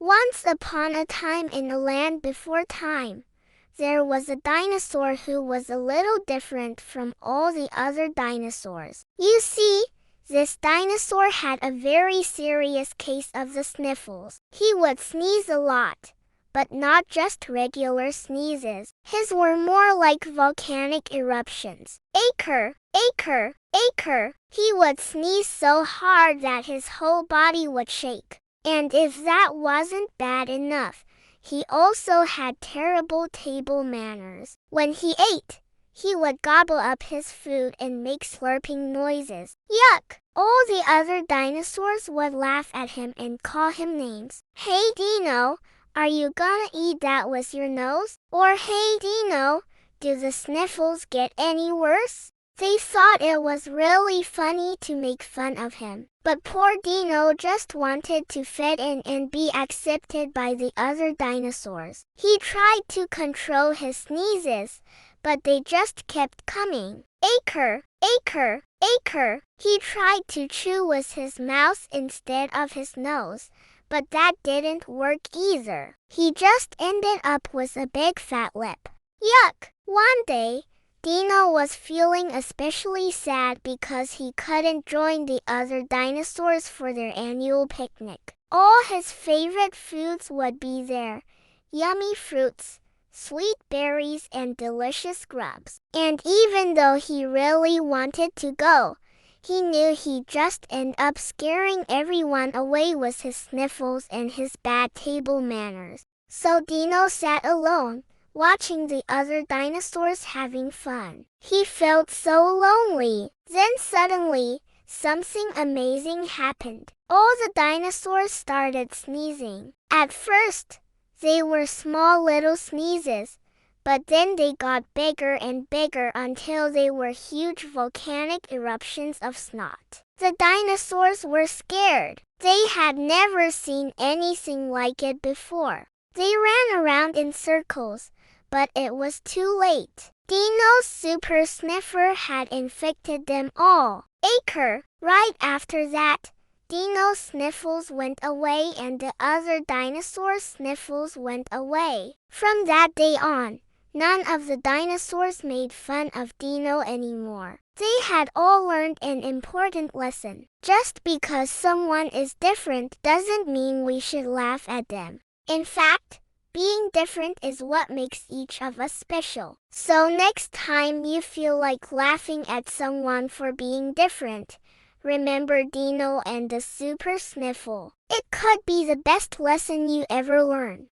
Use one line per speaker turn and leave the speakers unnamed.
Once upon a time in a land before time, there was a dinosaur who was a little different from all the other dinosaurs. You see, this dinosaur had a very serious case of the sniffles. He would sneeze a lot, but not just regular sneezes. His were more like volcanic eruptions. Acre, acre, acre. He would sneeze so hard that his whole body would shake. And if that wasn't bad enough, he also had terrible table manners. When he ate, he would gobble up his food and make slurping noises. Yuck! All the other dinosaurs would laugh at him and call him names. Hey Dino, are you gonna eat that with your nose? Or hey Dino, do the sniffles get any worse? They thought it was really funny to make fun of him. But poor Dino just wanted to fit in and be accepted by the other dinosaurs. He tried to control his sneezes, but they just kept coming. Acre, acre, acre. He tried to chew with his mouth instead of his nose, but that didn't work either. He just ended up with a big fat lip. Yuck! One day, Dino was feeling especially sad because he couldn't join the other dinosaurs for their annual picnic. All his favorite foods would be there: yummy fruits, sweet berries, and delicious grubs. And even though he really wanted to go, he knew he'd just end up scaring everyone away with his sniffles and his bad table manners. So Dino sat alone, watching the other dinosaurs having fun. He felt so lonely. Then suddenly, something amazing happened. All the dinosaurs started sneezing. At first, they were small little sneezes, but then they got bigger and bigger until they were huge volcanic eruptions of snot. The dinosaurs were scared. They had never seen anything like it before. They ran around in circles, but it was too late. Dino's super sniffer had infected them all. Acre! Right after that, Dino's sniffles went away and the other dinosaurs' sniffles went away. From that day on, none of the dinosaurs made fun of Dino anymore. They had all learned an important lesson. Just because someone is different doesn't mean we should laugh at them. In fact, being different is what makes each of us special. So next time you feel like laughing at someone for being different, remember Dino and the super sniffle. It could be the best lesson you ever learn.